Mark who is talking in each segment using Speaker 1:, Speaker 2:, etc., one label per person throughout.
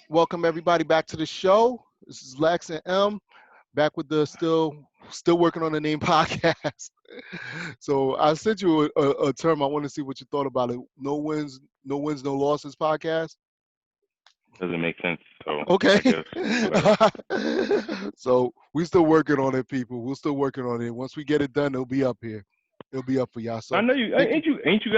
Speaker 1: Welcome everybody back to the show. This is Lex and M back with the still working on the name podcast. So I sent you a term. I want to see what you thought about it. No wins, no losses podcast.
Speaker 2: Doesn't make sense. So
Speaker 1: Okay.
Speaker 2: I guess whatever.
Speaker 1: So we still working on it, people. We're still working on it. Once we get it done, it'll be up here. It'll be up for y'all.
Speaker 2: I
Speaker 1: So
Speaker 2: know you
Speaker 1: thank you.
Speaker 2: ain't you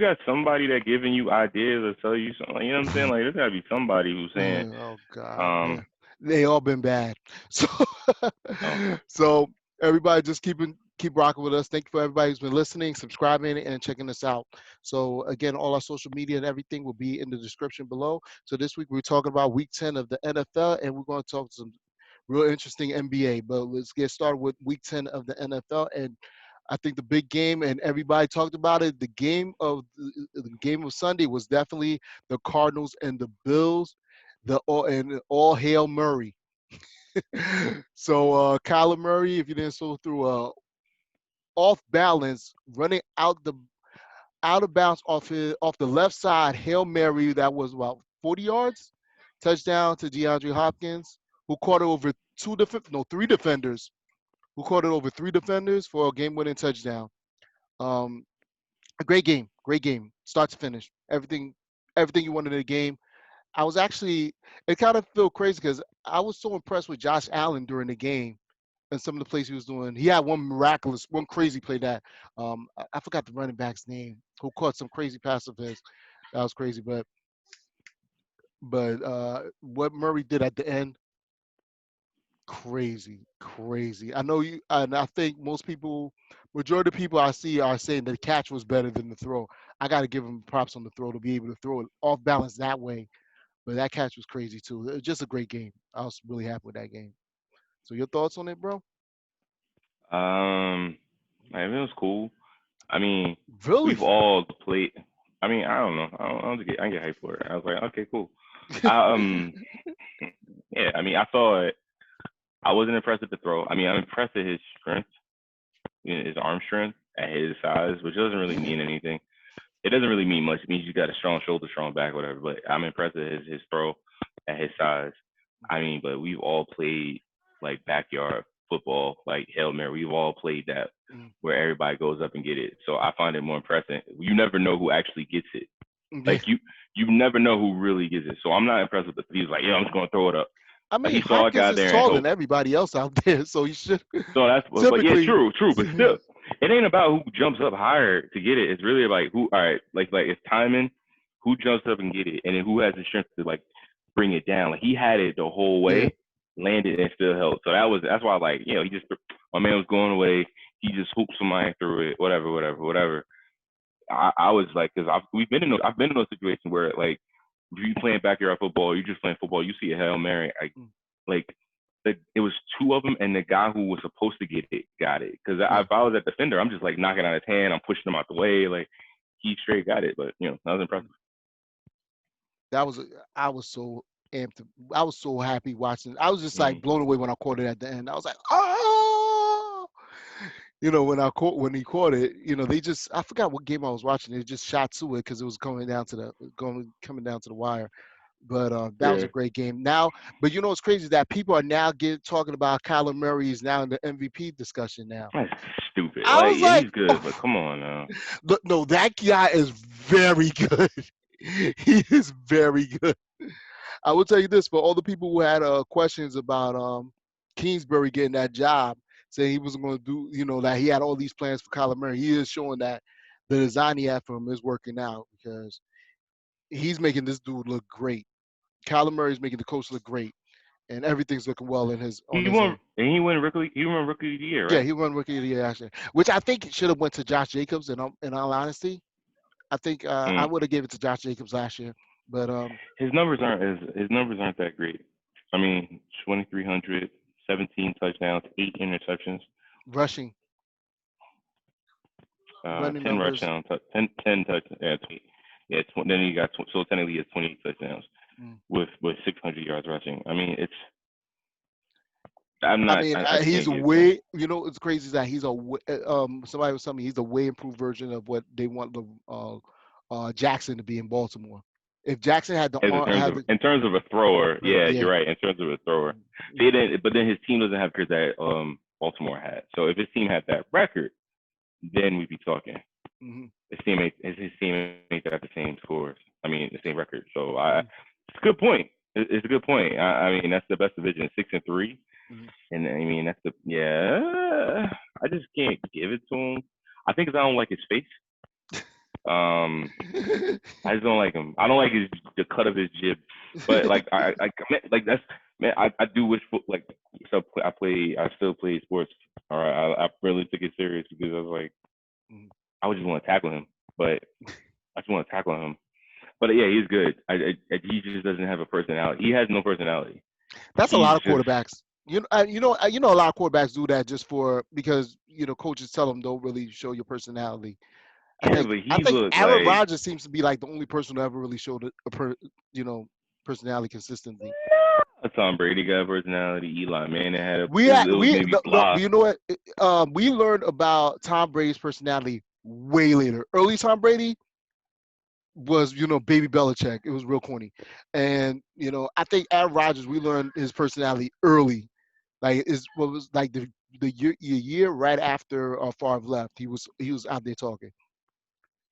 Speaker 2: got somebody that giving you ideas or tell you something? You know what I'm saying? Like there's gotta be somebody who's saying,
Speaker 1: Oh God,
Speaker 2: um,
Speaker 1: man, they all been bad. So,
Speaker 2: oh,
Speaker 1: so everybody just keep rocking with us. Thank you for everybody who's been listening, subscribing, and checking us out. So again, all our social media and everything will be in the description below. So this week we're talking about Week 10 of the NFL, and we're going to talk some real interesting NBA. But let's get started with Week 10 of the NFL, and I think the big game, and everybody talked about it. The game of Sunday was definitely the Cardinals and the Bills. And all hail Murray. So Kyler Murray, if you didn't saw through off balance, running out of bounds off the left side, hail Mary that was about 40 yards, touchdown to DeAndre Hopkins, who caught it over three defenders, who caught it over three defenders for a game-winning touchdown. Um, a great game, start to finish. Everything you wanted in the game. I was actually, it kind of felt crazy because I was so impressed with Josh Allen during the game and some of the plays he was doing. He had one crazy play that I forgot the running back's name who caught some crazy pass of his. That was crazy, but what Murray did at the end, crazy, crazy. I know you, and I think majority of people I see are saying that the catch was better than the throw. I got to give him props on the throw to be able to throw it off balance that way. But that catch was crazy too. It was just a great game. I was really happy with that game. So your thoughts on it, bro?
Speaker 2: um, like, it was cool. I mean,
Speaker 1: Really?
Speaker 2: we've all played. I mean, I don't know. I don't get hyped for it. I was like, okay, cool. I, yeah. I mean, I thought I wasn't impressed with the throw. I mean, I'm impressed with his strength, his arm strength at his size, which doesn't really mean anything. It doesn't really mean much. It means you got a strong shoulder, strong back, whatever. But I'm impressed with his throw at his size. I mean, but we've all played like backyard football, like Hail Mary. We've all played that
Speaker 1: Mm,
Speaker 2: where everybody goes up and get it. So I find it more impressive. You never know who actually gets it.
Speaker 1: yeah.
Speaker 2: Like you never know who really gets it. So I'm not impressed with the. He was like, yeah, I'm just gonna throw it up.
Speaker 1: I
Speaker 2: Like
Speaker 1: mean,
Speaker 2: he saw a
Speaker 1: Hopkins
Speaker 2: guy
Speaker 1: is
Speaker 2: there and
Speaker 1: taller than
Speaker 2: hope.
Speaker 1: everybody else out there, so he should
Speaker 2: So that's but yeah,
Speaker 1: typically.
Speaker 2: true. But still, it ain't about who jumps up higher to get it. It's really like who. All right, like it's timing. Who jumps up and get it, and then who has the strength to like bring it down. Like he had it the whole
Speaker 1: Yeah.
Speaker 2: way, landed and still held. So that's why like he just my man was going away. He just hooped somebody through it. Whatever. I was like, because I've been in those situations where like if you playing backyard football, you just playing football, you see a Hail Mary,
Speaker 1: Mm,
Speaker 2: like it was two of them, and the guy who was supposed to get it got it. Because
Speaker 1: yeah.
Speaker 2: if I was at defender, I'm just like knocking out his hand, I'm pushing him out the way, like he straight got it. But that was impressive.
Speaker 1: Mm. That was I was so amped. I was so happy watching. I was just like
Speaker 2: Mm.
Speaker 1: blown away when I caught it at the end. I was like, oh. When he caught it, they just I forgot what game I was watching. They just shot to it because it was coming down to the wire. But that was
Speaker 2: Yeah,
Speaker 1: a great game. Now, but what's crazy is that people are now talking about Kyler Murray is now in the MVP discussion now.
Speaker 2: that's stupid.
Speaker 1: I
Speaker 2: Like
Speaker 1: was
Speaker 2: yeah,
Speaker 1: like,
Speaker 2: he's good, but come on now.
Speaker 1: look, no, that guy is very good. He is very good. I will tell you this for all the people who had questions about Kingsbury getting that job, saying he wasn't going to do, that he had all these plans for Kyler Murray. He is showing that the design he had for him is working out because he's making this dude look great. Kyler Murray is making the coach look great, and everything's looking well on
Speaker 2: He
Speaker 1: his
Speaker 2: won
Speaker 1: end.
Speaker 2: and he won rookie of the year,
Speaker 1: Yeah,
Speaker 2: right?
Speaker 1: he won rookie of the year actually, which I think should have went to Josh Jacobs. In all honesty, I think I
Speaker 2: Mm.
Speaker 1: would have gave it to Josh Jacobs last year, but
Speaker 2: His numbers aren't that great. I mean, 2,300, 17 touchdowns, 8 interceptions,
Speaker 1: rushing, running
Speaker 2: 10
Speaker 1: numbers.
Speaker 2: touchdowns, 10 touchdowns. Yeah, 20, yeah. Then he got so technically he has 28 touchdowns
Speaker 1: Mm.
Speaker 2: with 600 yards rushing. I mean, it's I'm
Speaker 1: I
Speaker 2: not.
Speaker 1: mean,
Speaker 2: I
Speaker 1: he's
Speaker 2: can't
Speaker 1: a
Speaker 2: give it to him.
Speaker 1: way. It's crazy is that he's somebody was telling me he's a way improved version of what they want the Jackson to be in Baltimore. If Jackson had the
Speaker 2: As
Speaker 1: had the
Speaker 2: in terms of a thrower, yeah,
Speaker 1: yeah.
Speaker 2: you're right. In terms of a thrower, see, but then his team doesn't have that Baltimore had. So if his team had that record, then we'd be talking.
Speaker 1: Mm-hmm.
Speaker 2: His team ain't got the same scores. I mean, the same record. So
Speaker 1: Mm-hmm.
Speaker 2: it's a good point. It's a good point. I mean, that's the best division, 6-3,
Speaker 1: Mm-hmm.
Speaker 2: and I mean that's the I just can't give it to him. I think 'cause I don't like his face. I just don't like him. I don't like the cut of his jib. But like like that's man. I do wish like so I still play sports. All right, I really took it serious because I was like I would just want to tackle him, but I just want to tackle him. But yeah, he's good. He just doesn't have a personality. He has no personality.
Speaker 1: That's a
Speaker 2: He's
Speaker 1: lot of
Speaker 2: just
Speaker 1: quarterbacks. A lot of quarterbacks do that just for because coaches tell them don't really show your personality. I
Speaker 2: yeah,
Speaker 1: think
Speaker 2: but
Speaker 1: I
Speaker 2: he
Speaker 1: think
Speaker 2: looked
Speaker 1: Aaron
Speaker 2: like
Speaker 1: Rodgers seems to be like the only person who ever really showed you know personality consistently.
Speaker 2: Tom Brady got a personality. Eli Manning had
Speaker 1: We
Speaker 2: it
Speaker 1: had
Speaker 2: was
Speaker 1: we
Speaker 2: maybe
Speaker 1: the
Speaker 2: blah.
Speaker 1: you know what we learned about Tom Brady's personality way later. Early Tom Brady was baby Belichick. It was real corny, and I think Aaron Rodgers we learned his personality early. Like is what was like the year right after Favre left. He was out there talking.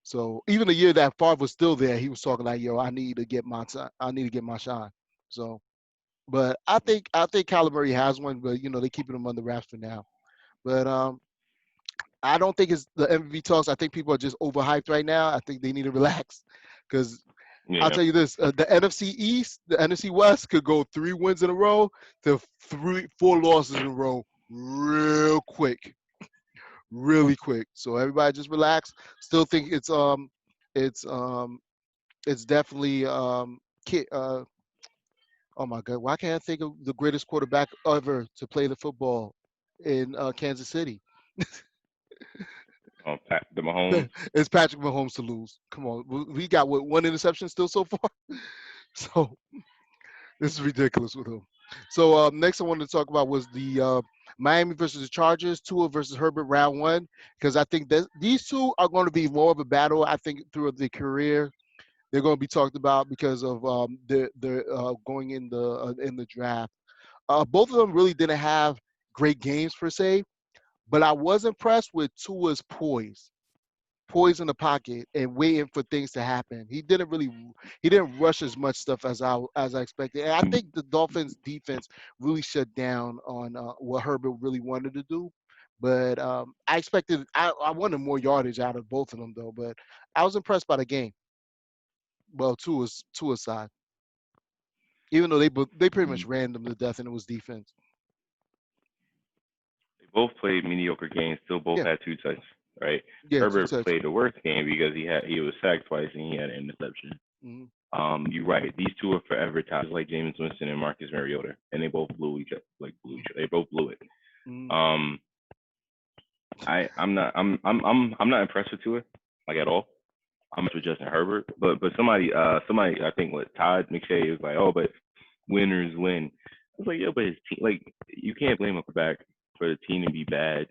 Speaker 1: So even the year that Favre was still there, he was talking like, "Yo, I need to get my time. I need to get my shine." So, but I think Kyler Murray has one, but they're keeping him under wraps for now. But I don't think it's the MVP talks. I think people are just overhyped right now. I think they need to relax because I'll
Speaker 2: Yeah.
Speaker 1: tell you this: the NFC East, the NFC West could go 3 wins in a row to 4 losses in a row real quick, really quick. So everybody just relax. Still think it's it's definitely oh my god, why can't I think of the greatest quarterback ever to play the football in Kansas City?
Speaker 2: The Mahomes.
Speaker 1: It's Patrick Mahomes to lose. Come on, we got what, one interception still so far. So this is ridiculous with him. So next I wanted to talk about was the Miami versus the Chargers, Tua versus Herbert round one, because I think that these two are going to be more of a battle. I think throughout their career, they're going to be talked about because of their going in the draft. Both of them really didn't have great games per se, but I was impressed with Tua's poise in the pocket and waiting for things to happen. He didn't rush as much stuff as I expected. And I think the Dolphins defense really shut down on what Herbert really wanted to do. But I wanted more yardage out of both of them though. But I was impressed by the game. Well, Tua's side, even though they pretty much ran them to death and it was defense.
Speaker 2: They both played mediocre games. Still both
Speaker 1: Yeah,
Speaker 2: had 2 touchdowns. Right.
Speaker 1: yeah, two
Speaker 2: Herbert
Speaker 1: touch.
Speaker 2: played the worst game because he was sacked twice and he had an interception.
Speaker 1: Mm-hmm.
Speaker 2: You're right. These two are forever ties, like Jameis Winston and Marcus Mariota, and they both blew each other. They both blew it.
Speaker 1: Mm-hmm.
Speaker 2: Um, I'm not impressed with Tua like at all. I'm impressed with Justin Herbert, but somebody I think what Todd McShay was like, oh, but winners win. I was like, yeah, but his team, like, you can't blame a quarterback for the team to be bad.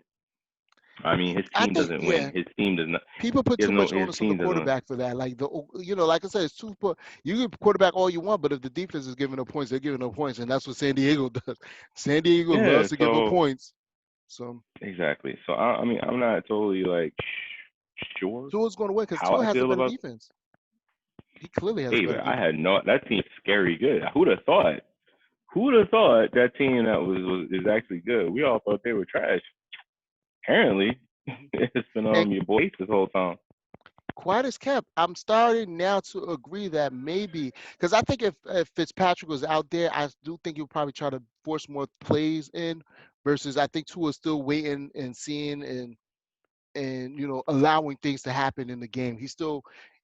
Speaker 2: I mean, his
Speaker 1: I
Speaker 2: team
Speaker 1: think
Speaker 2: doesn't win.
Speaker 1: yeah.
Speaker 2: His team does not.
Speaker 1: People put
Speaker 2: He has
Speaker 1: too
Speaker 2: no.
Speaker 1: much
Speaker 2: His
Speaker 1: onus on the
Speaker 2: team doesn't win.
Speaker 1: quarterback for that. Like like I said, it's too. You can quarterback all you want, but if the defense is giving up points, they're giving up points, and that's what San Diego does. San Diego
Speaker 2: Yeah.
Speaker 1: loves to give up
Speaker 2: So
Speaker 1: points. So
Speaker 2: exactly. So I mean, I'm not totally like sure
Speaker 1: Tua's going to win because
Speaker 2: how
Speaker 1: Tua
Speaker 2: I
Speaker 1: has a
Speaker 2: feel
Speaker 1: better
Speaker 2: about
Speaker 1: defense. He clearly has a better
Speaker 2: David. I
Speaker 1: defense.
Speaker 2: had no. That team's scary good. Who'd have thought? Who'd have thought that team that was is actually good? We all thought they were trash. Apparently,
Speaker 1: Mhm.
Speaker 2: it's been
Speaker 1: And
Speaker 2: your boy this whole time.
Speaker 1: quiet as kept. I'm starting now to agree that maybe because I think if Fitzpatrick was out there, I do think he'll probably try to force more plays in. Versus, I think Tua's still waiting and seeing and allowing things to happen in the game. He's still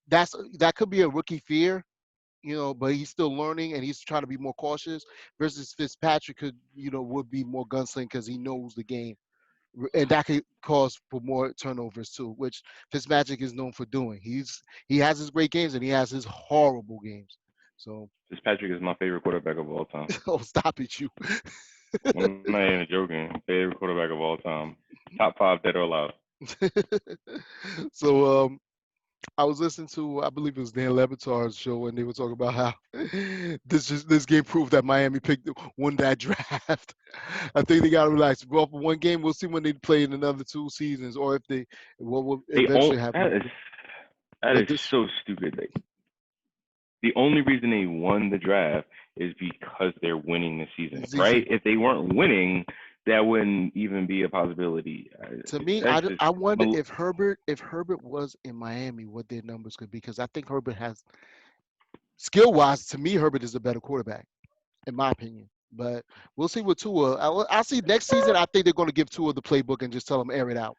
Speaker 1: that could be a rookie fear, but he's still learning and he's trying to be more cautious. Versus Fitzpatrick would be more gunsling because he knows the game, and that could cause for more turnovers too, which Fitzmagic is known for doing. He has his great games and he has his horrible games. So,
Speaker 2: Fitzpatrick is my favorite quarterback of all time.
Speaker 1: oh, stop it, you.
Speaker 2: I'm not even joking. Favorite quarterback of all time. Top 5 dead or alive.
Speaker 1: So I was listening to, I believe it was Dan Levitar's show, and they were talking about how this game proved that Miami won that draft. I think they got to relax. Well, for one game, we'll see when they play in another 2 seasons, or if they what will
Speaker 2: They own
Speaker 1: eventually happen.
Speaker 2: that
Speaker 1: But
Speaker 2: is
Speaker 1: this
Speaker 2: so stupid. Like, the only reason they won the draft is because they're winning the season, right?
Speaker 1: season,
Speaker 2: If they weren't winning, that wouldn't even be a possibility.
Speaker 1: to me,
Speaker 2: That's just
Speaker 1: I wonder if Herbert was in Miami, what their numbers could be, because I think Herbert has skill wise. To me, Herbert is a better quarterback, in my opinion. But we'll see with Tua. I see next season. I think they're going to give Tua the playbook and just tell him air it out.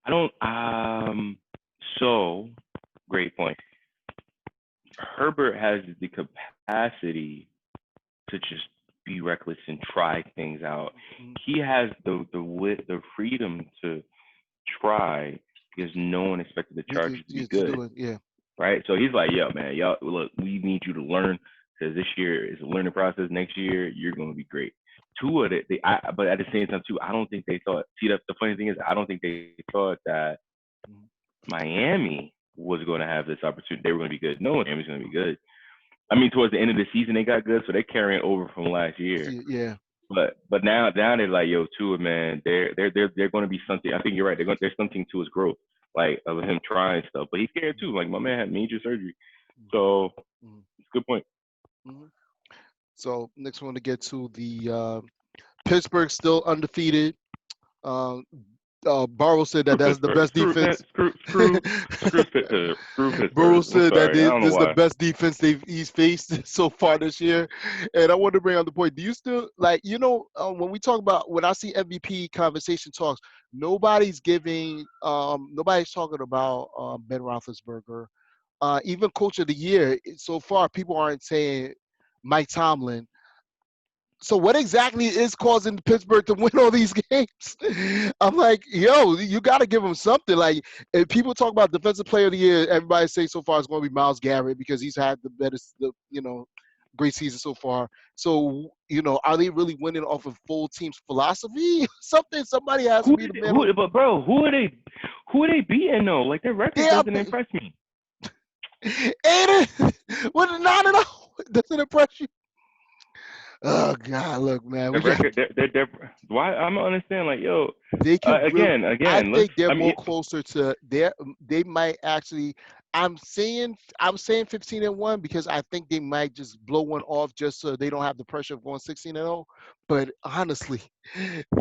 Speaker 2: I don't. So great point. Herbert has the capacity to just be reckless and try things out.
Speaker 1: Mhm.
Speaker 2: He has the freedom to try because no one expected the Chargers to be
Speaker 1: To
Speaker 2: good,
Speaker 1: do it, yeah.
Speaker 2: right? So he's like, yo, man, y'all, look, we need you to learn because this year is a learning process. Next year, you're going to be great. Two of it, but at the same time, too, I don't think they thought. See, the funny thing is, I don't think they thought that
Speaker 1: Mhm.
Speaker 2: Miami was going to have this opportunity. They were going to be good. No, Miami's going to be good. I mean, towards the end of the season, they got good, so they're carrying over from last year.
Speaker 1: Yeah.
Speaker 2: But now they're like, yo, Tua, man, they're going to be something. I think you're right. There's something to his growth, like of him trying stuff. But he's scared too. Like my man had major surgery, so
Speaker 1: Mhm.
Speaker 2: it's a good point.
Speaker 1: Mhm. So next one to get to the Pittsburgh still undefeated. Um, Barrow said that
Speaker 2: Screw
Speaker 1: that's the
Speaker 2: Pittsburgh.
Speaker 1: best defense.
Speaker 2: Screw Pittsburgh. Screw
Speaker 1: Burrow
Speaker 2: Pittsburgh. I'm
Speaker 1: said that
Speaker 2: sorry. I don't
Speaker 1: this
Speaker 2: know
Speaker 1: is the
Speaker 2: why.
Speaker 1: best defense he's faced so far this year. And I want to bring up the point. Do you still like when we talk about when I see MVP conversation talks, nobody's talking about Ben Roethlisberger. Even Coach of the Year so far, people aren't saying Mike Tomlin. So what exactly is causing Pittsburgh to win all these games? I'm like, yo, you got to give them something. Like, if people talk about defensive player of the year, everybody say so far it's going to be Myles Garrett because he's had great season so far. So, are they really winning off of full team's philosophy? Somebody has to be the man.
Speaker 2: But bro, who are they? Who are they beating though? Like their record
Speaker 1: They are
Speaker 2: doesn't impress me.
Speaker 1: ain't it? What 9-0? Doesn't impress you? Oh God, look, man,
Speaker 2: The
Speaker 1: we got.
Speaker 2: record, why I don't understand. Like, yo,
Speaker 1: They could really. I
Speaker 2: again, let's.
Speaker 1: think they're
Speaker 2: I mean,
Speaker 1: more closer to their. They might actually. I'm saying 15-1 because I think they might just blow one off just so they don't have the pressure of going 16-0. But honestly,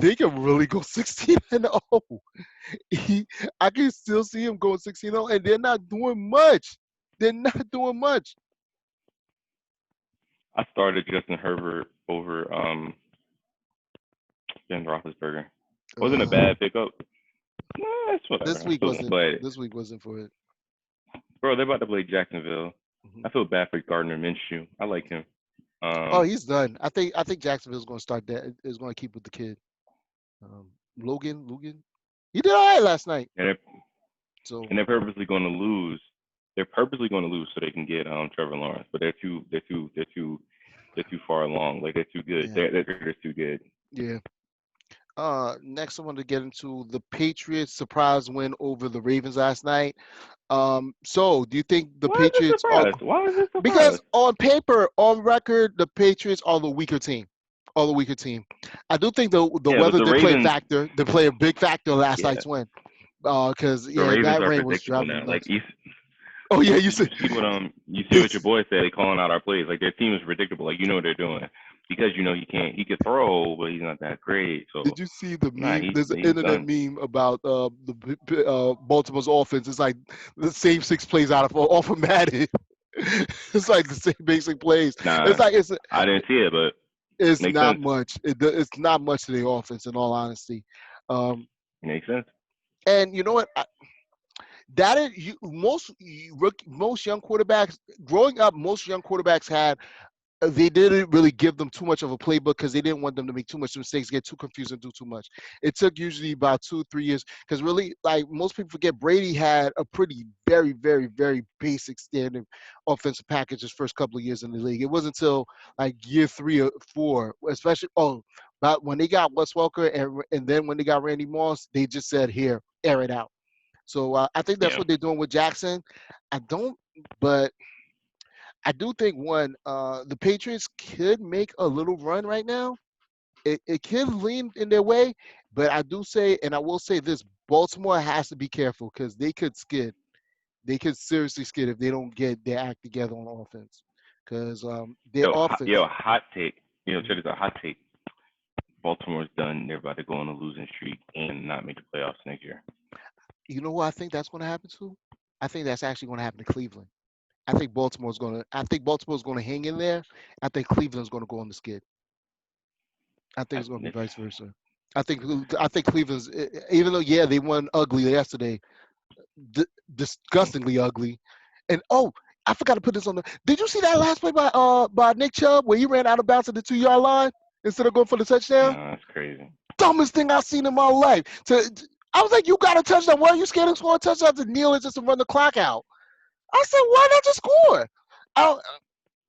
Speaker 1: they can really go 16-0. I can still see them going 16-0, and they're not doing much. They're not doing much.
Speaker 2: I started Justin Herbert over Ben Roethlisberger. Wasn't a
Speaker 1: Uh,
Speaker 2: bad pickup. Nah, it's whatever.
Speaker 1: this
Speaker 2: I
Speaker 1: week
Speaker 2: still
Speaker 1: wasn't.
Speaker 2: but
Speaker 1: This week wasn't for it.
Speaker 2: bro, they're about to play Jacksonville.
Speaker 1: Mhm.
Speaker 2: I feel bad for Gardner Minshew. I like him.
Speaker 1: Oh,
Speaker 2: Um,
Speaker 1: he's done. I think Jacksonville's going to start that. Is going to keep with the kid. Logan. He did all right last night.
Speaker 2: and they're,
Speaker 1: So
Speaker 2: and they're purposely going to lose. They're purposely going to lose so they can get Trevor Lawrence, but they're too far along. Like they're too good.
Speaker 1: yeah,
Speaker 2: They're too good.
Speaker 1: yeah. Next I want to get into the Patriots surprise win over the Ravens last night. So do you think the
Speaker 2: Why is it
Speaker 1: Patriots are,
Speaker 2: surprise? Why is it
Speaker 1: because
Speaker 2: surprise?
Speaker 1: on paper, on record, the Patriots are the weaker team. Are the weaker team. I do think the
Speaker 2: Yeah, but
Speaker 1: weather
Speaker 2: the
Speaker 1: did play a
Speaker 2: Ravens,
Speaker 1: factor. Did play a big factor in last
Speaker 2: yeah,
Speaker 1: night's win. Because
Speaker 2: the
Speaker 1: yeah,
Speaker 2: Ravens
Speaker 1: that
Speaker 2: are
Speaker 1: rain was
Speaker 2: predictable
Speaker 1: driving me
Speaker 2: now. Like
Speaker 1: nuts. Oh yeah, you said
Speaker 2: you see what your
Speaker 1: this.
Speaker 2: boy said. They calling out our plays. Like their team is predictable. Like you know what they're doing because you know he could throw, but he's not that great. So
Speaker 1: Did you see the
Speaker 2: nah,
Speaker 1: meme? There's an
Speaker 2: he's
Speaker 1: internet
Speaker 2: done.
Speaker 1: meme about Baltimore's offense. It's like the same six plays out of off of Madden. It's like the same basic plays. It's
Speaker 2: Nah,
Speaker 1: like
Speaker 2: I didn't see it, but
Speaker 1: it's
Speaker 2: makes
Speaker 1: not
Speaker 2: sense.
Speaker 1: much. It's not much to the offense, in all honesty. Um,
Speaker 2: Makes sense.
Speaker 1: and you know what? That is most young quarterbacks growing up. Most young quarterbacks had they didn't really give them too much of a playbook because they didn't want them to make too much mistakes, get too confused, and do too much. It took usually about 2 3 years because really, like most people forget, Brady had a pretty very very very basic standard offensive package his first couple of years in the league. It wasn't until like year 3 or 4, especially about when they got Wes Welker and then when they got Randy Moss, they just said here air it out. So I think that's
Speaker 2: Yeah.
Speaker 1: what they're doing with Jackson. I don't, but I do think the Patriots could make a little run right now. It could lean in their way, but I do say, and I will say this: Baltimore has to be careful because they could skid. They could seriously skid if they don't get their act together on offense. Because their offense.
Speaker 2: Hot take.
Speaker 1: Mhm.
Speaker 2: Check this out. Hot take. Baltimore's done. They're about to go on a losing streak and not make the playoffs next year.
Speaker 1: You know what I think that's going to happen to? I think that's actually going to happen to Cleveland. I think Baltimore's going to hang in there. I think Cleveland's going to go on the skid. I think it's going to be
Speaker 2: It's,
Speaker 1: vice versa. I think I think Cleveland's even though yeah they won ugly yesterday, disgustingly ugly. And oh, I forgot to put this on the. Did you see that last play by Nick Chubb where he ran out of bounds at the 2 yard line instead of going for the touchdown?
Speaker 2: no, it's crazy.
Speaker 1: Dumbest thing I've seen in my life. I was like, you got a touchdown. Why are you scared to score a touchdown to kneel and just to run the clock out? I said, why not just score? I don't,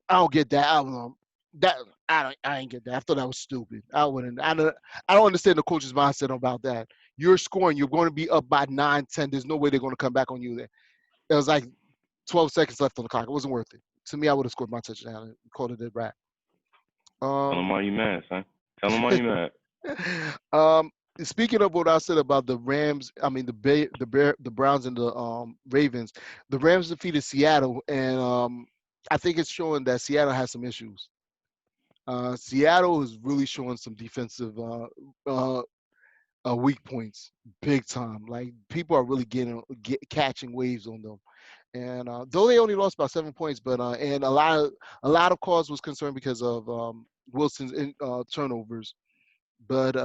Speaker 1: I don't get that. I don't know. That I ain't get that. I thought that was stupid. I wouldn't. I don't understand the coach's mindset about that. You're scoring. You're going to be up by 9-10. There's no way they're going to come back on you there. It was like 12 seconds left on the clock. It wasn't worth it. To me, I would have scored my touchdown and called it a wrap.
Speaker 2: Tell
Speaker 1: Um,
Speaker 2: them why you mad, son. Tell them why you mad.
Speaker 1: um, speaking of what I said about the Rams, I mean the Browns and the Ravens, the Rams defeated Seattle, and I think it's showing that Seattle has some issues. Seattle is really showing some defensive uh, weak points, big time. Like people are really catching waves on them. And though they only lost by 7 points, but and a lot of cause was concerned because of Wilson's turnovers. But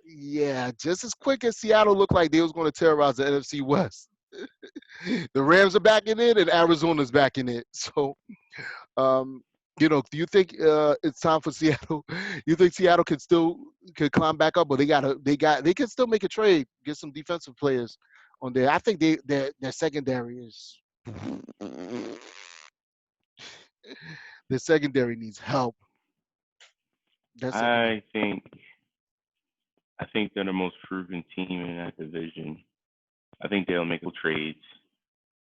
Speaker 1: yeah, just as quick as Seattle looked like they was going to terrorize the NFC West, the Rams are backing it and Arizona's backing it. So um, do you think it's time for Seattle? You think Seattle could climb back up, but they can still make a trade, get some defensive players on there. I think their secondary is the secondary needs help. That secondary.
Speaker 2: I think I think they're the most proven team in that division. I think they'll make trades.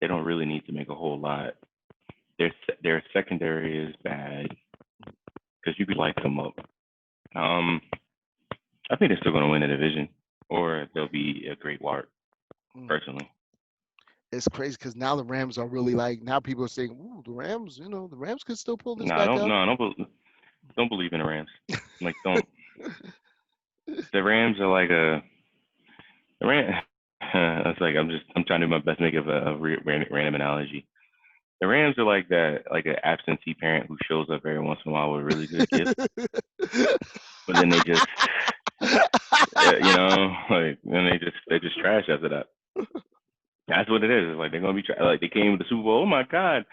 Speaker 2: They don't really need to make a whole lot. Their secondary is bad because you could light them up. Um, I think they're still going to win the division, or they'll be a great ward.
Speaker 1: Mm.
Speaker 2: Personally,
Speaker 1: It's crazy because now the Rams are really like now people are saying, "Ooh, the Rams, the Rams could still pull this
Speaker 2: no,
Speaker 1: back
Speaker 2: don't
Speaker 1: up."
Speaker 2: no, don't believe in the Rams. Like don't. The Rams are like the Rams. It's like I'm trying to do my best to make a random analogy. The Rams are like that, like an absentee parent who shows up every once in a while with a really good gift, but then they just, like, then they just trash after that. That's what it is. It's like they're gonna be like they came with the Super Bowl. Oh my God,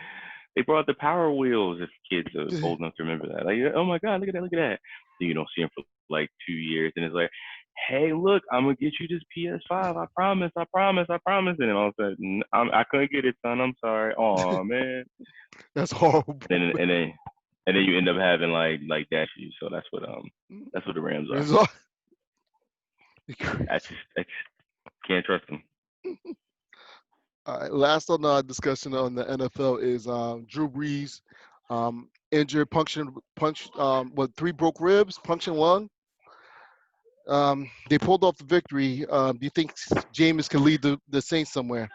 Speaker 2: they brought the Power Wheels. If kids are old enough to remember that, like, oh my God, look at that. Then you don't see them for like 2 years, and it's like, hey, look, I'm gonna get you this PS5. I promise. And then all of a sudden, I couldn't get it, son. I'm sorry. Oh man.
Speaker 1: That's horrible.
Speaker 2: Then and then you end up having like dash issues. So that's what the Rams are. I just can't trust them.
Speaker 1: All right, last on our discussion on the NFL is Drew Brees, injured, what 3 broke ribs, punctured lung. They pulled off the victory. Do you think Jameis can lead the Saints somewhere?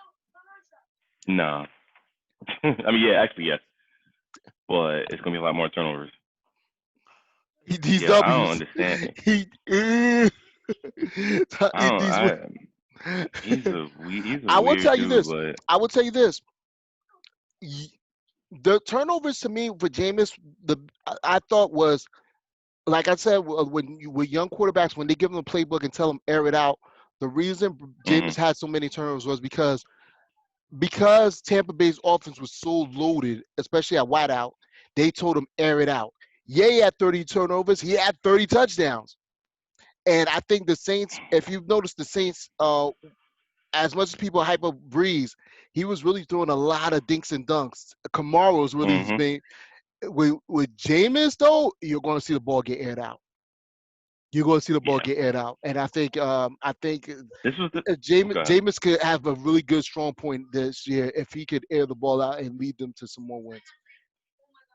Speaker 2: No. I mean, yeah, actually, yes. But it's gonna be a lot more turnovers.
Speaker 1: These
Speaker 2: Yeah, I don't
Speaker 1: W's.
Speaker 2: understand.
Speaker 1: He,
Speaker 2: I don't.
Speaker 1: these.
Speaker 2: He's a
Speaker 1: I will
Speaker 2: weird
Speaker 1: tell you
Speaker 2: dude,
Speaker 1: this.
Speaker 2: but
Speaker 1: I will tell you this. The turnovers to me for Jameis, I thought was like I said with young quarterbacks when they give them a playbook and tell them air it out. The reason
Speaker 2: mm-hmm,
Speaker 1: Jameis had so many turnovers was because Tampa Bay's offense was so loaded, especially at wideout. They told him air it out. Yeah, he had 30 turnovers. He had 30 touchdowns. And I think the Saints, if you've noticed the Saints, as much as people hype up Brees, he was really throwing a lot of dinks and dunks. Kamara was really his
Speaker 2: mm-hmm.
Speaker 1: main. With Jameis, though, you're going to see the ball get aired out. you're going to see the ball
Speaker 2: Yeah.
Speaker 1: get aired out. And I think
Speaker 2: This was the okay.
Speaker 1: Jameis could have a really good strong point this year if he could air the ball out and lead them to some more wins.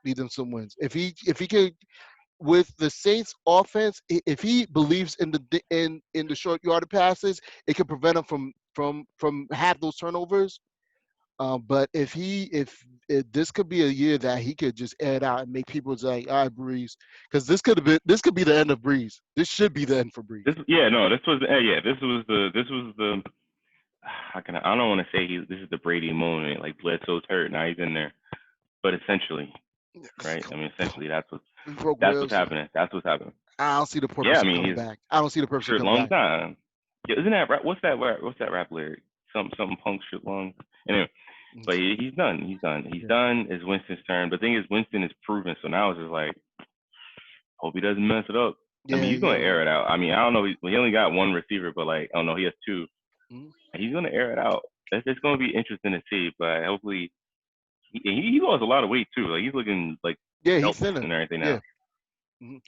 Speaker 1: Lead them some wins. If he could with the Saints offense, if he believes in the short yardage passes, it could prevent him from half those turnovers. But if this could be a year that he could just air it out and make people like, all right, Breeze, because this could be the end of Breeze. This should be the end for Breeze.
Speaker 2: This no, this was the how can I don't want to say this is the Brady moment, like Bledsoe's hurt, now he's in there. But essentially, right? I mean essentially
Speaker 1: He broke
Speaker 2: that's what's
Speaker 1: ribs.
Speaker 2: happening. That's what's happening.
Speaker 1: I don't see the
Speaker 2: Yeah,
Speaker 1: purpose
Speaker 2: I
Speaker 1: of
Speaker 2: mean
Speaker 1: coming
Speaker 2: he's
Speaker 1: back. I don't see the purpose of
Speaker 2: short
Speaker 1: coming
Speaker 2: long
Speaker 1: back.
Speaker 2: time. Yeah, isn't that what's that rap lyric? Something punk shit long. Anyway, but he's done. He's done. He's done. It's Winston's turn. But the thing is, Winston is proven. So now it's just like, hope he doesn't mess it up. I mean, he's gonna air it out. I mean, I don't know. He only got one receiver, but like, oh no, he has two.
Speaker 1: Mm-hmm.
Speaker 2: He's gonna air it out. It's gonna be interesting to see. But hopefully, he lost a lot of weight too. Like he's looking like
Speaker 1: He's
Speaker 2: helps
Speaker 1: thinner.
Speaker 2: and everything
Speaker 1: Yeah.
Speaker 2: now.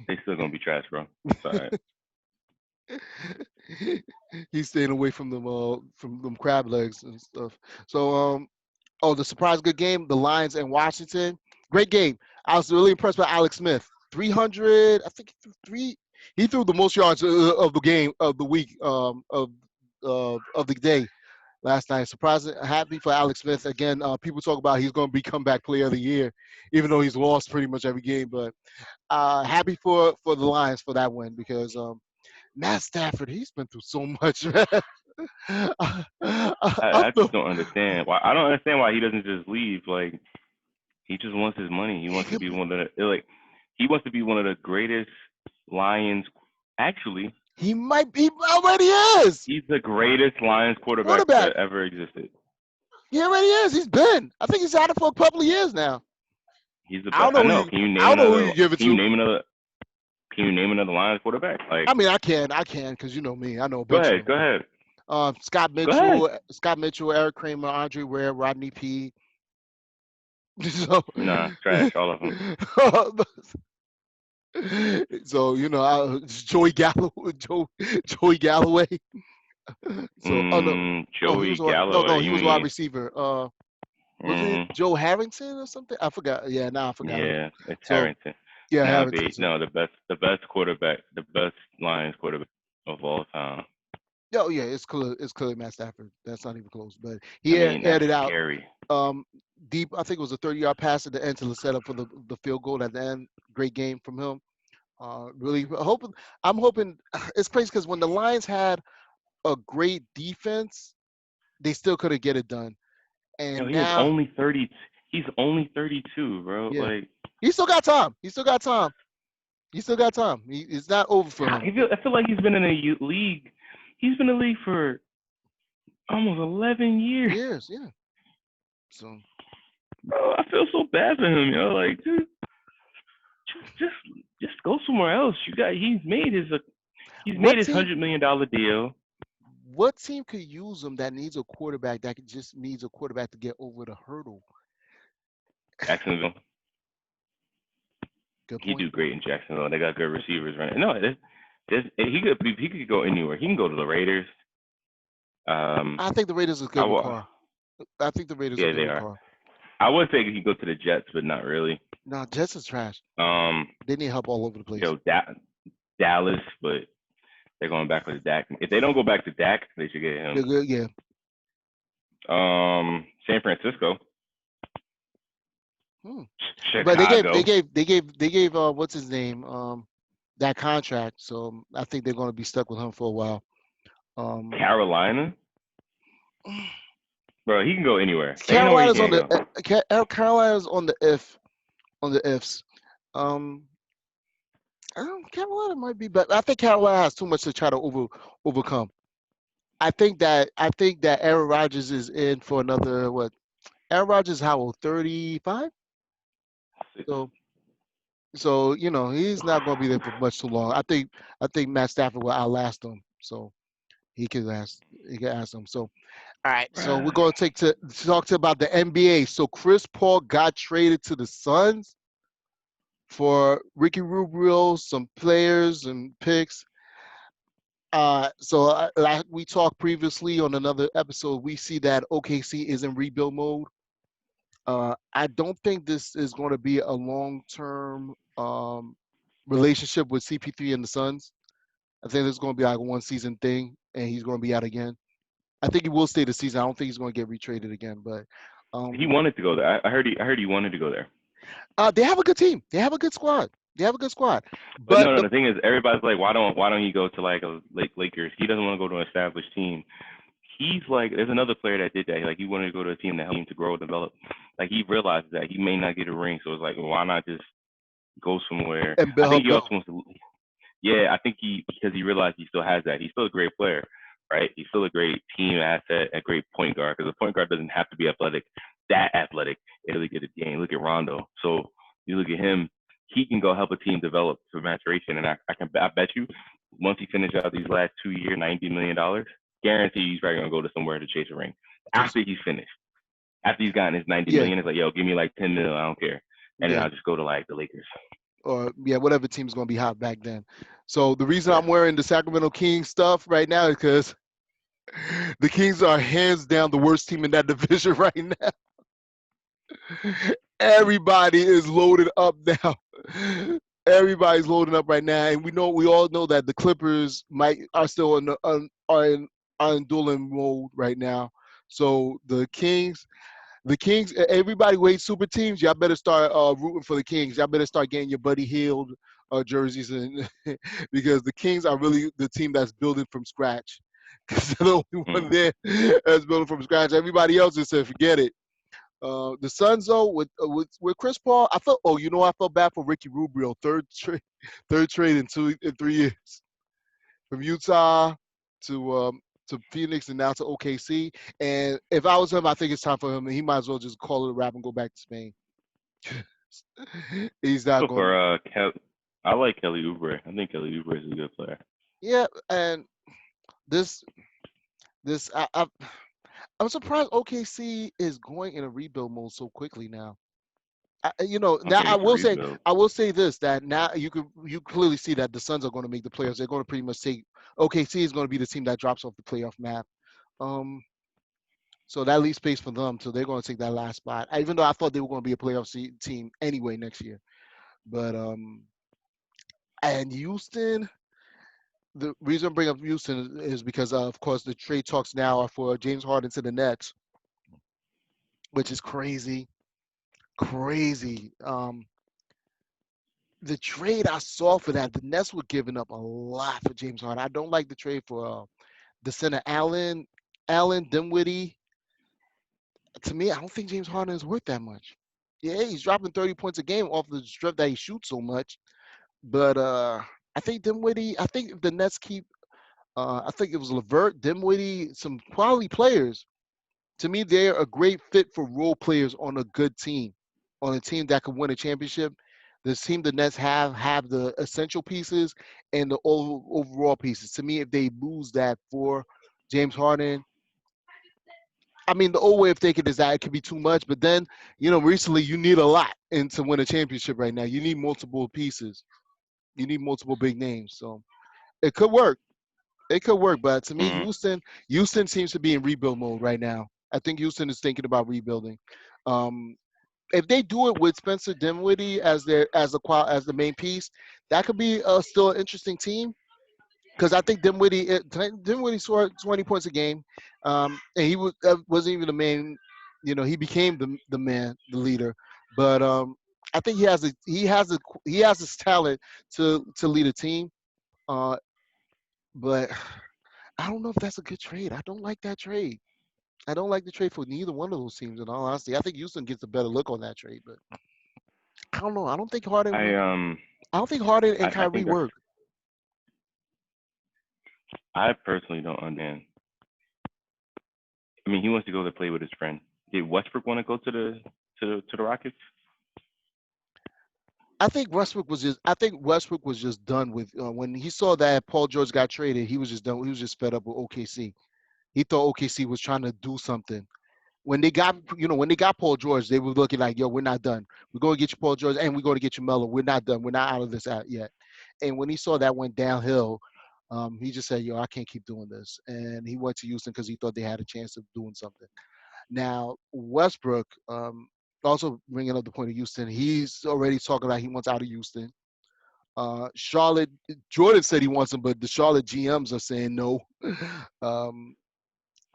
Speaker 2: They still gonna be trash, bro. It's all right.
Speaker 1: He's staying away from them crab legs and stuff. So the surprise good game, the Lions and Washington. Great game. I was really impressed by Alex Smith. 300, I think he threw three. He threw the most yards of the game of the week of the day last night. Surprising, happy for Alex Smith. Again, people talk about he's going to be comeback player of the year, even though he's lost pretty much every game. But happy for the Lions for that win because Matt Stafford, he's been through so much, man.
Speaker 2: I just don't understand why. I don't understand why he doesn't just leave. Like he just wants his money. He wants to be one of the he wants to be one of the greatest Lions. Actually,
Speaker 1: he already is.
Speaker 2: He's the greatest Lions quarterback that ever existed.
Speaker 1: He already is. He's been. I think he's had it for a couple of years now.
Speaker 2: He's the best. I know. Can you name another? Can you name another Lions quarterback? Like,
Speaker 1: I mean, I can, because you know me. I know.
Speaker 2: Go ahead.
Speaker 1: Scott Mitchell, Eric Kramer, Andre Ware, Rodney P.
Speaker 2: Nah, trash, all of them.
Speaker 1: So Joey Galloway. Joey Galloway.
Speaker 2: Joey Galloway.
Speaker 1: No, he was wide receiver. Was it Joe Harrington or something? I forgot. Yeah, I forgot.
Speaker 2: Yeah, it's Harrington.
Speaker 1: Yeah,
Speaker 2: now,
Speaker 1: Harrington.
Speaker 2: No, the best quarterback, the best Lions quarterback of all time.
Speaker 1: Oh yeah, it's clearly Matt Stafford. That's not even close. But he aired it out.
Speaker 2: Scary.
Speaker 1: Deep. I think it was a 30-yard pass at the end to set up for the field goal at the end. Great game from him. Really hoping. I'm hoping it's crazy because when the Lions had a great defense, they still couldn't get it done. And
Speaker 2: he
Speaker 1: now
Speaker 2: was only 30. He's only 32, bro.
Speaker 1: Yeah.
Speaker 2: Like
Speaker 1: he still got time. It's not over for him.
Speaker 2: I feel like he's been in a league. He's been in the league for almost 11 years.
Speaker 1: Yeah. So,
Speaker 2: bro, I feel so bad for him. Like, dude, just go somewhere else. He's made his $100 million deal.
Speaker 1: What team could use him that needs a quarterback that just needs a quarterback to get over the hurdle?
Speaker 2: Jacksonville.
Speaker 1: Good point.
Speaker 2: He'd do great in Jacksonville. They got good receivers running. No, he could go anywhere. He can go to the Raiders.
Speaker 1: I think the Raiders is good with Carr. I think the Raiders are good with Carr.
Speaker 2: I would say he could go to the Jets, but not really.
Speaker 1: No, Jets is trash. They need help all over the place.
Speaker 2: Dallas, but they're going back with Dak. If they don't go back to Dak, they should get him.
Speaker 1: They're good, yeah.
Speaker 2: San Francisco. Chicago.
Speaker 1: But they gave what's his name that contract, so I think they're going to be stuck with him for a while.
Speaker 2: Carolina, bro, he can go anywhere.
Speaker 1: Carolina's on the ifs. Carolina might be, but I think Carolina has too much to try to overcome. I think that Aaron Rodgers is in for another what? Aaron Rodgers is how old? 35. So he's not going to be there for much too long. I think Matt Stafford will outlast him. So he can ask him. So all right. So we're going to talk about the NBA. So Chris Paul got traded to the Suns. For Ricky Rubio, some players and picks. Like we talked previously on another episode, we see that OKC is in rebuild mode. I don't think this is going to be a long-term relationship with CP3 and the Suns. I think this is going to be like a one-season thing, and he's going to be out again. I think he will stay the season. I don't think he's going to get retraded again. But
Speaker 2: He
Speaker 1: um,
Speaker 2: wanted to go there. I heard he wanted to go there.
Speaker 1: they have a good team. They have a good squad. They have a good squad.
Speaker 2: But
Speaker 1: But
Speaker 2: no, no.
Speaker 1: the
Speaker 2: The thing is, everybody's like, why don't he go to like a Lakers? He doesn't want to go to an established team. He's like, there's another player that did that. Like, he wanted to go to a team that helped him to grow and develop. Like, he realized that he may not get a ring, so it's like, well, why not just go somewhere?
Speaker 1: and
Speaker 2: I think
Speaker 1: help
Speaker 2: he also
Speaker 1: build.
Speaker 2: wants to. Yeah, I think because he realized he still has that. He's still a great player, right? He's still a great team asset, a great point guard. Because a point guard doesn't have to be athletic, that athletic, in order to get a game. Look at Rondo. So you look at him, he can go help a team develop to maturation. And I bet you, once he finishes out these last 2 years, $90 million, guarantee he's probably gonna go to somewhere to chase a ring.
Speaker 1: Just
Speaker 2: After he's finished, after he's gotten his 90
Speaker 1: yeah,
Speaker 2: million, it's like, yo, give me like 10 million, I don't care, and then
Speaker 1: yeah,
Speaker 2: I'll just go to like the Lakers.
Speaker 1: or yeah, whatever team's going to be hot back then. So the reason
Speaker 2: Yeah.
Speaker 1: I'm wearing the Sacramento Kings stuff right now is because the Kings are hands down the worst team in that division right now. Everybody is loaded up now. Everybody's loading up right now, and we all know that the Clippers might are still in are in dueling mode right now. So the Kings, everybody waits super teams. Y'all better start rooting for the Kings. Y'all better start getting your Buddy Hield jerseys, and because the Kings are really the team that's building from scratch. Because they're the only
Speaker 2: Mm.
Speaker 1: one there that's building from scratch. Everybody else just said, forget it. The Suns though with Chris Paul, I felt I felt bad for Ricky Rubio, third trade in 3 years from Utah to Phoenix and now to OKC. And if I was him, I think it's time for him. He might as well just call it a wrap and go back to Spain. He's not
Speaker 2: So
Speaker 1: going.
Speaker 2: for I like Kelly Oubre. I think Kelly Oubre is a good player.
Speaker 1: Yeah, and this this I'm surprised OKC is going in a rebuild mode so quickly now.
Speaker 2: I
Speaker 1: Now
Speaker 2: think it's a rebuild.
Speaker 1: I will say this, that now you clearly see that the Suns are going to make the playoffs. They're going to pretty much take OKC is going to be the team that drops off the playoff map. Um, so that leaves space for them. So they're going to take that last spot. Even though I thought they were going to be a playoff team anyway next year, but and Houston. The reason I bring up Houston is because of course the trade talks now are for James Harden to the Nets, which is crazy, crazy. The trade I saw for that, the Nets were giving up a lot for James Harden. I don't like the trade for the center Allen Dinwiddie. To me, I don't think James Harden is worth that much. Yeah, he's dropping 30 points a game off the strip that he shoots so much. But I think Dinwiddie. I think if the Nets keep, I think it was Levert, Dinwiddie, some quality players. To me, they're a great fit for role players on a good team, on a team that can win a championship. This team the Nets have the essential pieces and the overall pieces. To me, if they lose that for James Harden, I mean, the old way of thinking is that it could be too much. But then, recently you need a lot and to win a championship right now. You need multiple pieces. You need multiple big names. So it could work. It could work. But to me,
Speaker 2: Mm-hmm.
Speaker 1: Houston seems to be in rebuild mode right now. I think Houston is thinking about rebuilding. Um, if they do it with Spencer Dinwiddie as the main piece, that could be still an interesting team. Because I think Dinwiddie scored 20 points a game, and he wasn't even the main. He became the man, the leader. But I think he has this talent to lead a team. Uh, but I don't know if that's a good trade. I don't like that trade. I don't like the trade for neither one of those teams. In all honesty, I think Houston gets a better look on that trade, but I don't know.
Speaker 2: I
Speaker 1: I don't think Harden and
Speaker 2: I
Speaker 1: Kyrie
Speaker 2: think that's
Speaker 1: work.
Speaker 2: I personally don't understand. I mean, he wants to go to play with his friend. Did Westbrook want to go to the Rockets?
Speaker 1: I think Westbrook was just done with when he saw that Paul George got traded. He was just done. He was just fed up with OKC. He thought OKC was trying to do something when they got Paul George, they were looking like, yo, we're not done. We're going to get you Paul George, and we're going to get you Melo. We're not done. We're not out of this out yet. And when he saw that went downhill, he just said, yo, I can't keep doing this. And he went to Houston because he thought they had a chance of doing something. Now, Westbrook, also bringing up the point of Houston, he's already talking about he wants out of Houston. Charlotte, Jordan said he wants him, but the Charlotte GMs are saying no. Um,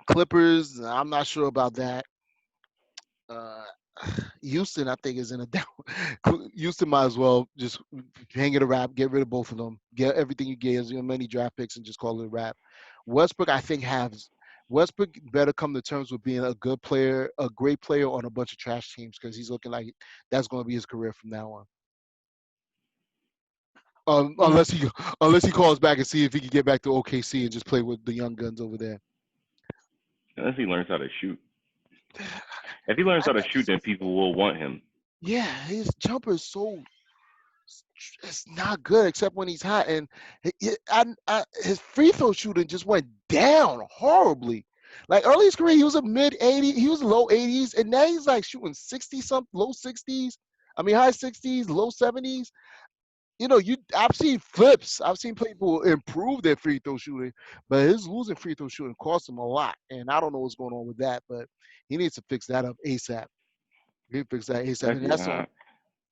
Speaker 1: Clippers, I'm not sure about that. Uh, Houston, I think, is in a down. Houston might as well just hang it a wrap, get rid of both of them, get everything you get, as many draft picks, and just call it a wrap. Westbrook, I think, has Westbrook better come to terms with being a good player, a great player on a bunch of trash teams because he's looking like that's going to be his career from now on.
Speaker 2: Mm.
Speaker 1: Unless he calls back and see if he can get back to OKC and just play with the young guns over there.
Speaker 2: Unless he learns how to shoot. If he learns how to shoot, then people will want him.
Speaker 1: Yeah, his jumper is so it's not good except when he's hot, and his free throw shooting just went down horribly. Like early in his career, he was a mid 80s, he was low 80s, and now he's like shooting 60 something, low 60s. I mean, high 60s, low 70s. I've seen flips. I've seen people improve their free throw shooting, but his losing free throw shooting cost him a lot, and I don't know what's going on with that, but he needs to fix that up ASAP. He needs to fix that ASAP, and
Speaker 2: Actually,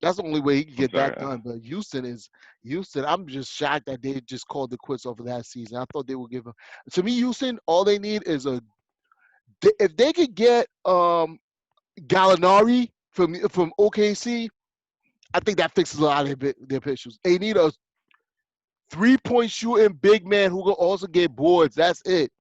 Speaker 1: that's the only way he can
Speaker 2: I'm
Speaker 1: get
Speaker 2: sorry.
Speaker 1: that done. But Houston. I'm just shocked that they just called the quits over that season. I thought they would give him. To me, Houston, all they need is if they could get Gallinari from OKC, I think that fixes a lot of their issues. They need a 3-point shooting big man who can also get boards. That's it.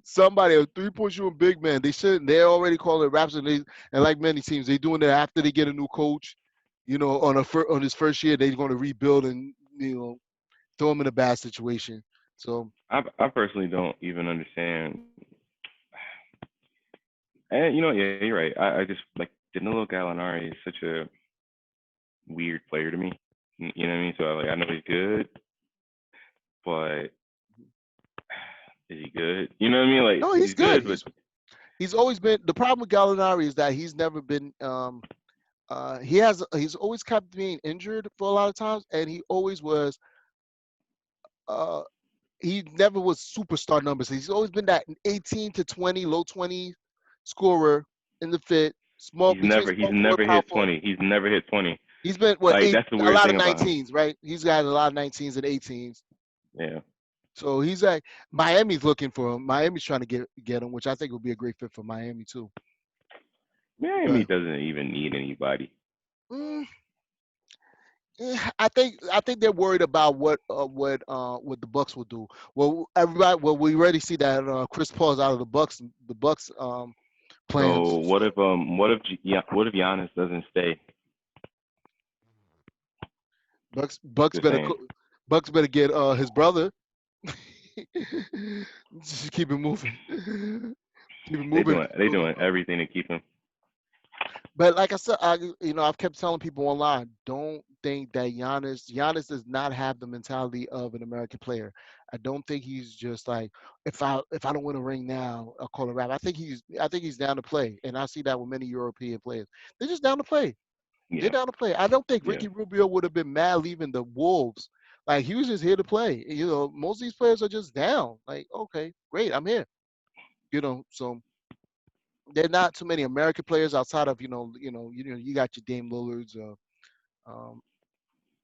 Speaker 1: Somebody a 3-point shooting big man. They shouldn't. They're already calling it raps, and like many teams, they doing it after they get a new coach. On his first year, they're going to rebuild and throw him in a bad situation. So
Speaker 2: I personally don't even understand. And yeah, you're right. I just like Danilo Gallinari is such a weird player to me. You know what I mean? So I know he's good, but is he good? You know what I mean? Like
Speaker 1: no, he's
Speaker 2: he's
Speaker 1: good.
Speaker 2: good, but
Speaker 1: He's always been the problem with Gallinari is that he's never been he's always kept being injured for a lot of times, and uh he never was superstar numbers. He's always been that 18 to 20, low 20 scorer in the fit,
Speaker 2: he's
Speaker 1: between
Speaker 2: never he's
Speaker 1: small forward,
Speaker 2: never
Speaker 1: power
Speaker 2: hit
Speaker 1: forward.
Speaker 2: 20. He's never hit 20.
Speaker 1: He's been
Speaker 2: Like that's the
Speaker 1: a
Speaker 2: weird
Speaker 1: lot
Speaker 2: thing
Speaker 1: of
Speaker 2: about him.
Speaker 1: 19s, right? He's got a lot of 19s and 18s.
Speaker 2: Yeah.
Speaker 1: So he's like Miami's looking for him. Miami's trying to get him, which I think would be a great fit for Miami too.
Speaker 2: Miami
Speaker 1: But
Speaker 2: doesn't even need anybody.
Speaker 1: mm, I think they're worried about what the Bucks will do. We already see that Chris Paul's out of the Bucks plans.
Speaker 2: So
Speaker 1: So
Speaker 2: what if Giannis doesn't stay?
Speaker 1: Bucks
Speaker 2: Just
Speaker 1: better
Speaker 2: saying.
Speaker 1: Bucks better get his brother. Just keep it moving. Keep it
Speaker 2: They
Speaker 1: moving.
Speaker 2: doing everything to keep him.
Speaker 1: But like I said, I've kept telling people online, don't think that Giannis does not have the mentality of an American player. I don't think he's just like if I don't win a ring now, I'll call it rap. I think he's down to play, and I see that with many European players. They're just down to play. They're
Speaker 2: Yeah.
Speaker 1: down to play. I don't think
Speaker 2: Yeah.
Speaker 1: Ricky Rubio would have been mad leaving the Wolves. Like he was just here to play. Most of these players are just down. Like, okay, great, I'm here. So there are not too many American players outside of you got your Dame Lillards um,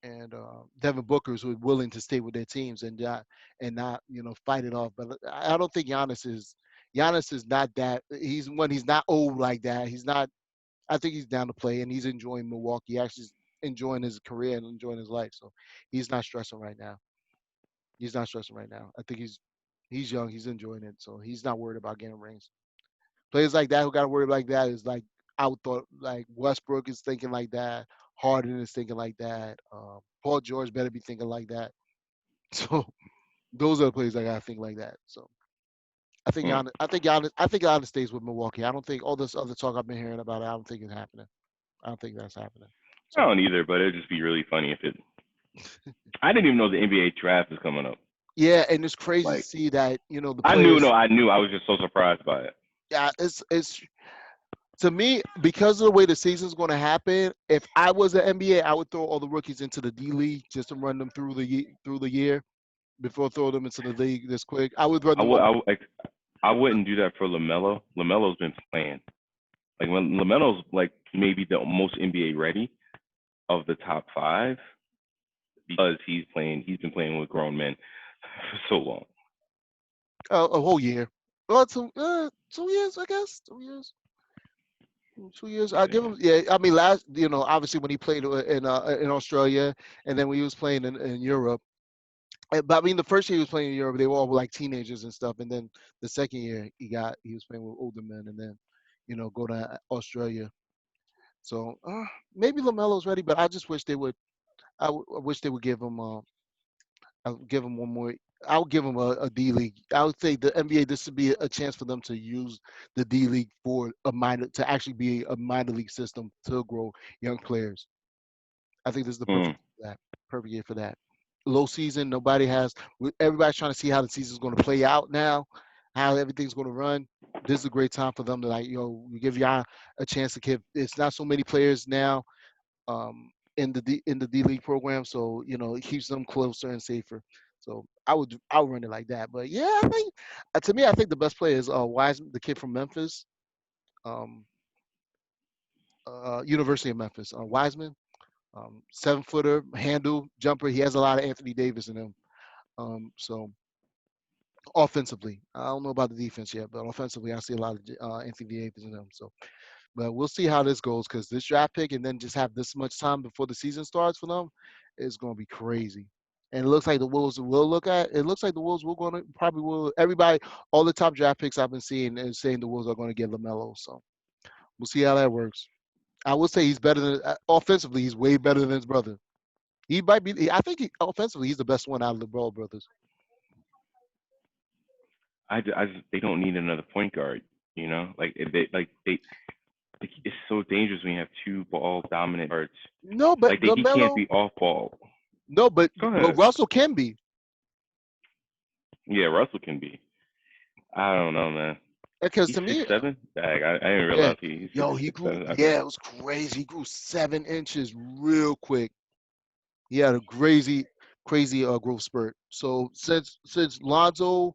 Speaker 1: and Devin Booker's who are willing to stay with their teams and not fight it off. But I don't think Giannis is not that. He's not old like that. He's not. I think he's down to play and he's enjoying Milwaukee. Actually, enjoying his career and enjoying his life. So he's not stressing right now. He's not stressing right now. I think he's young. He's enjoying it. So he's not worried about getting rings. Players like that who got to worry like that is like outthought. Like Westbrook is thinking like that. Harden is thinking like that. Paul George better be thinking like that. So those are the players that got to think like that. So I think
Speaker 2: Hmm.
Speaker 1: Giannis, I think Giannis, I think Giannis stays with Milwaukee. I don't think all this other talk I've been hearing about it. I don't think it's happening. I don't think that's happening.
Speaker 2: I
Speaker 1: So
Speaker 2: don't either, but it'd just be really funny if it. I didn't even know the NBA draft is coming up.
Speaker 1: yeah, and it's crazy to
Speaker 2: Like
Speaker 1: see that the
Speaker 2: I knew, no,
Speaker 1: players.
Speaker 2: I knew. I was just so surprised by it.
Speaker 1: Yeah, it's to me because of the way the season's going to happen. If I was an NBA, I would throw all the rookies into the D League just to run them through through the year before throwing them into the league this quick. I would run
Speaker 2: I
Speaker 1: them
Speaker 2: would
Speaker 1: all.
Speaker 2: I would, like I wouldn't do that for Lamelo. Lamelo's been playing. Like when Lamelo's like maybe the most NBA ready of the top five because he's been playing with grown men for so long.
Speaker 1: A whole year. Well, 2 years, I guess. 2 years. 2 years. I give
Speaker 2: Yeah.
Speaker 1: him. Yeah, I mean, obviously when he played in Australia, and then when he was playing in Europe. But I mean, the first year he was playing in Europe, they were all like teenagers and stuff. And then the second year he was playing with older men, and then, go to Australia. So maybe Lamelo's ready, but I just wish they would. I wish they would give him. I would give him one more. I would give him a D League. I would say the NBA. This would be a chance for them to use the D League for a minor to actually be a minor league system to grow young players. I think this is the
Speaker 2: Hmm.
Speaker 1: perfect for that. Perfect year for that. Low season. Nobody has. Everybody's trying to see how the season's going to play out now, how everything's going to run. This is a great time for them to we give y'all a chance to give. It's not so many players now in the D League program, so it keeps them closer and safer. So I would run it like that. But yeah, I think to me, I think the best player is Wiseman, the kid from Memphis, um, University of Memphis. Wiseman, 7 footer, handle, jumper. He has a lot of Anthony Davis in him. So offensively, I don't know about the defense yet, but offensively, I see a lot of Anthony Davis in him. So but we'll see how this goes because this draft pick and then just have this much time before the season starts for them is going to be crazy. And it looks like the Wolves will look at. It looks like the Wolves will going to probably will. Everybody, all the top draft picks I've been seeing is saying the Wolves are going to get Lamelo. So we'll see how that works. I will say he's better than offensively. He's way better than his brother. He might be. I think offensively he's the best one out of the Ball brothers.
Speaker 2: They don't need another point guard. You know, it's so dangerous when you have two ball dominant guards.
Speaker 1: No, but
Speaker 2: He can't
Speaker 1: Lamelo.
Speaker 2: be off ball.
Speaker 1: No,
Speaker 2: Go
Speaker 1: but
Speaker 2: ahead.
Speaker 1: Russell can be.
Speaker 2: Yeah, Russell can be. I don't know, man.
Speaker 1: Because
Speaker 2: He's
Speaker 1: to
Speaker 2: six
Speaker 1: me,
Speaker 2: seven. Dang, I didn't
Speaker 1: yeah,
Speaker 2: realize he's
Speaker 1: yo, he
Speaker 2: six
Speaker 1: grew.
Speaker 2: seven.
Speaker 1: Yeah, it was crazy. He grew 7 inches real quick. He had a crazy growth spurt. So since Lonzo,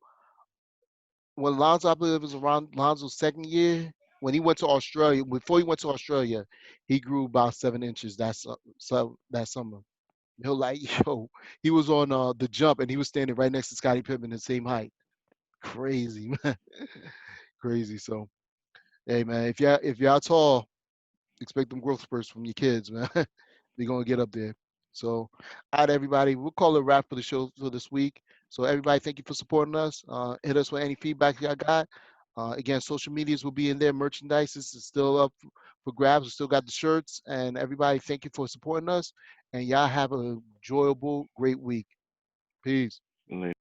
Speaker 1: when Lonzo, I believe it was around Lonzo's second year, when he went to Australia, before he went to Australia, he grew about 7 inches. That summer. He'll like yo, he was on the jump and he was standing right next to Scottie Pippen the same height. Crazy man, crazy. So hey man, if y'all tall, expect them growth spurts from your kids, man. They're gonna get up there. So, all right, everybody, we'll call it a wrap for the show for this week. So, everybody, thank you for supporting us. Hit us with any feedback y'all got. Again, social medias will be in there. Merchandise is still up for grabs. We still got the shirts. And everybody, thank you for supporting us. And y'all have a enjoyable, great week. Peace.
Speaker 2: Later.